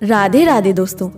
राधे राधे दोस्तों।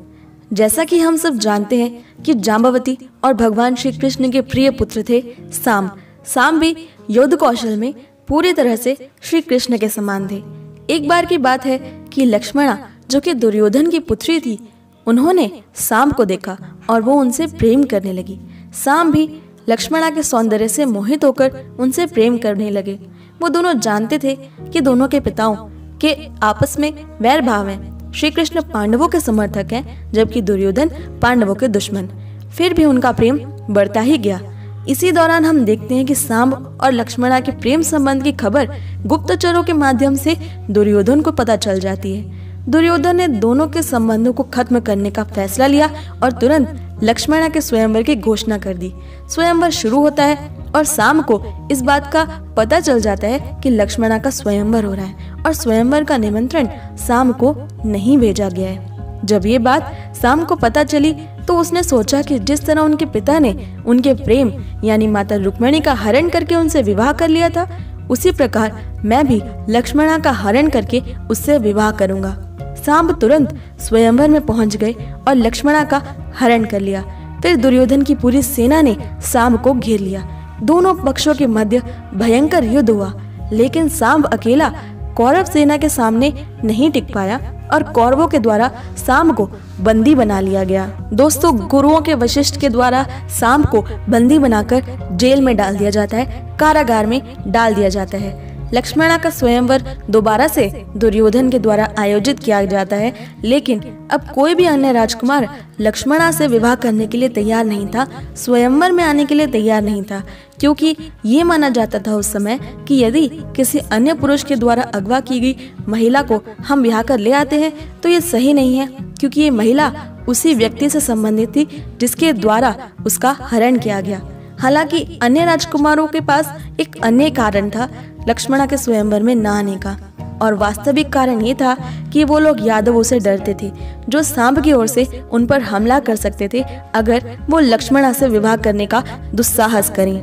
जैसा कि हम सब जानते हैं कि जाम्बवती और भगवान श्री कृष्ण के प्रिय पुत्र थे साम। साम भी युद्ध कौशल में पूरी तरह से श्री कृष्ण के समान थे। एक बार की बात है कि लक्ष्मणा जो कि दुर्योधन की पुत्री थी, उन्होंने साम को देखा और वो उनसे प्रेम करने लगी। साम भी लक्ष्मणा के सौंदर्य से मोहित होकर उनसे प्रेम करने लगे। वो दोनों जानते थे कि दोनों के पिताओं के आपस में वैर भाव है। श्री कृष्ण पांडवों के समर्थक हैं, जबकि दुर्योधन पांडवों के दुश्मन। फिर भी उनका प्रेम बढ़ता ही गया। इसी दौरान हम देखते हैं कि साम और लक्ष्मणा के प्रेम संबंध की खबर गुप्तचरों के माध्यम से दुर्योधन को पता चल जाती है। दुर्योधन ने दोनों के संबंधों को खत्म करने का फैसला लिया और तुरंत लक्ष्मणा के स्वयंवर की घोषणा कर दी। स्वयंवर शुरू होता है और साम को इस बात का पता चल जाता है कि लक्ष्मणा का स्वयंवर हो रहा है और स्वयंवर का निमंत्रण साम को नहीं भेजा गया है। जब ये बात साम को पता चली तो उसने सोचा कि जिस तरह उनके पिता ने उनके प्रेम यानी माता रुक्मिणी का हरण करके उनसे विवाह कर लिया था, उसी प्रकार मैं भी लक्ष्मणा का हरण करके उससे विवाह करूंगा। साम तुरंत स्वयंवर में पहुंच गए और लक्ष्मणा का हरण कर लिया। फिर दुर्योधन की पूरी सेना ने साम को घेर लिया। दोनों पक्षों के मध्य भयंकर युद्ध हुआ, लेकिन साम अकेला कौरव सेना के सामने नहीं टिक पाया और कौरवों के द्वारा साम को बंदी बना लिया गया। दोस्तों, गुरुओं के वशिष्ठ के द्वारा साम को बंदी बनाकर जेल में डाल दिया जाता है, कारागार में डाल दिया जाता है। लक्ष्मणा का स्वयंवर दोबारा से दुर्योधन के द्वारा आयोजित किया जाता है, लेकिन अब कोई भी अन्य राजकुमार लक्ष्मणा से विवाह करने के लिए तैयार नहीं था, स्वयंवर में आने के लिए तैयार नहीं था, क्योंकि ये माना जाता था उस समय कि यदि किसी अन्य पुरुष के द्वारा अगवा की गई महिला को हम ब्याह कर ले आते हैं तो ये सही नहीं है, क्योंकि ये महिला उसी व्यक्ति से संबंधित थी जिसके द्वारा उसका हरण किया गया। हालांकि अन्य राजकुमारों के पास एक अन्य कारण था लक्ष्मणा के स्वयंवर में न आने का, और वास्तविक कारण ये था कि वो लोग यादवों से डरते थे जो सांब की ओर से उन पर हमला कर सकते थे अगर वो लक्ष्मणा से विवाह करने का दुस्साहस करें।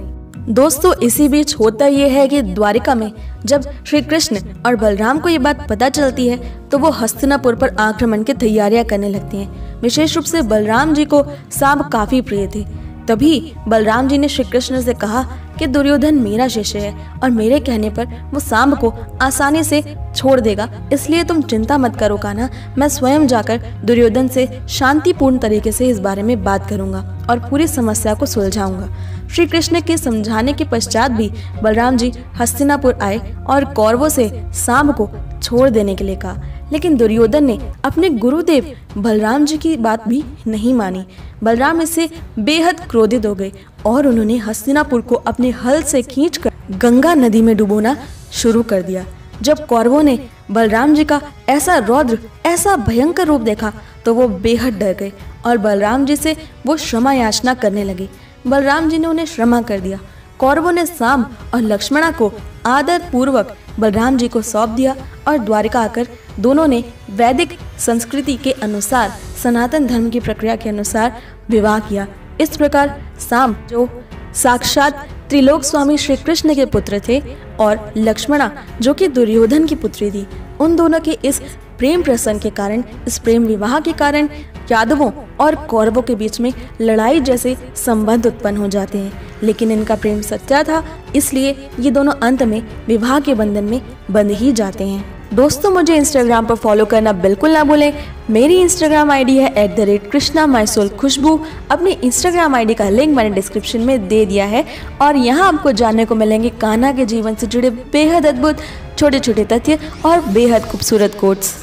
दोस्तों, इसी बीच होता ये है कि द्वारिका में जब श्री कृष्ण और बलराम को ये बात पता चलती है तो वो हस्तिनापुर पर आक्रमण की तैयारियां करने लगते हैं। विशेष रूप से बलराम जी को सांब काफी प्रिय थे। तभी बलराम जी ने श्री कृष्ण से कहा कि दुर्योधन मेरा शिष्य है और मेरे कहने पर वो सांब को आसानी से छोड़ देगा, इसलिए तुम चिंता मत करो कान्हा, मैं स्वयं जाकर दुर्योधन से शांतिपूर्ण तरीके से इस बारे में बात करूंगा और पूरी समस्या को सुलझाऊंगा। श्री कृष्ण के समझाने के पश्चात भी बलराम जी हस्तिनापुर आए और कौरवों से सांब को छोड़ देने के लिए कहा, लेकिन दुर्योधन ने अपने गुरुदेव बलराम जी की बात भी नहीं मानी। बलराम इससे बेहद क्रोधित हो गए और उन्होंने हस्तिनापुर को अपने हल से खींचकर गंगा नदी में डुबोना शुरू कर दिया। जब कौरवों ने बलराम जी का ऐसा रौद्र, ऐसा भयंकर रूप देखा तो वो बेहद डर गए और बलराम जी से वो क्षमा याचना करने लगे। बलराम जी ने उन्हें क्षमा कर दिया। कौरवों ने साम और लक्ष्मणा को आदर पूर्वक बलराम जी को सौंप दिया और द्वारिका आकर दोनों ने वैदिक संस्कृति के अनुसार, सनातन धर्म की प्रक्रिया के अनुसार विवाह किया। इस प्रकार साम, जो साक्षात त्रिलोक स्वामी श्री कृष्ण के पुत्र थे, और लक्ष्मणा जो कि दुर्योधन की पुत्री थी, उन दोनों के इस प्रेम प्रसंग के कारण, इस प्रेम विवाह के कारण यादवों और कौरवों के बीच में लड़ाई जैसे संबंध उत्पन्न हो जाते हैं। लेकिन इनका प्रेम सच्चा था, इसलिए ये दोनों अंत में विवाह के बंधन में बंध ही जाते हैं। दोस्तों, मुझे इंस्टाग्राम पर फॉलो करना बिल्कुल ना भूलें। मेरी इंस्टाग्राम आईडी है @krishna_my_soul_khushbu। अपनी इंस्टाग्राम आईडी का लिंक मैंने डिस्क्रिप्शन में दे दिया है और यहाँ आपको जानने को मिलेंगे कान्हा के जीवन से जुड़े बेहद अद्भुत छोटे छोटे तथ्य और बेहद खूबसूरत कोट्स।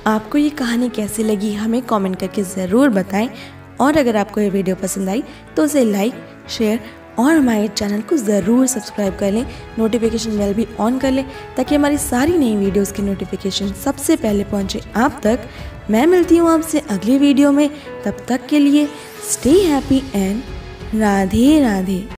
आपको ये कहानी कैसी लगी हमें कमेंट करके ज़रूर बताएं, और अगर आपको ये वीडियो पसंद आई तो उसे लाइक, शेयर और हमारे चैनल को ज़रूर सब्सक्राइब कर लें। नोटिफिकेशन बेल भी ऑन कर लें ताकि हमारी सारी नई वीडियोस की नोटिफिकेशन सबसे पहले पहुंचे आप तक। मैं मिलती हूँ आपसे अगली वीडियो में, तब तक के लिए stay happy and Radhe Radhe.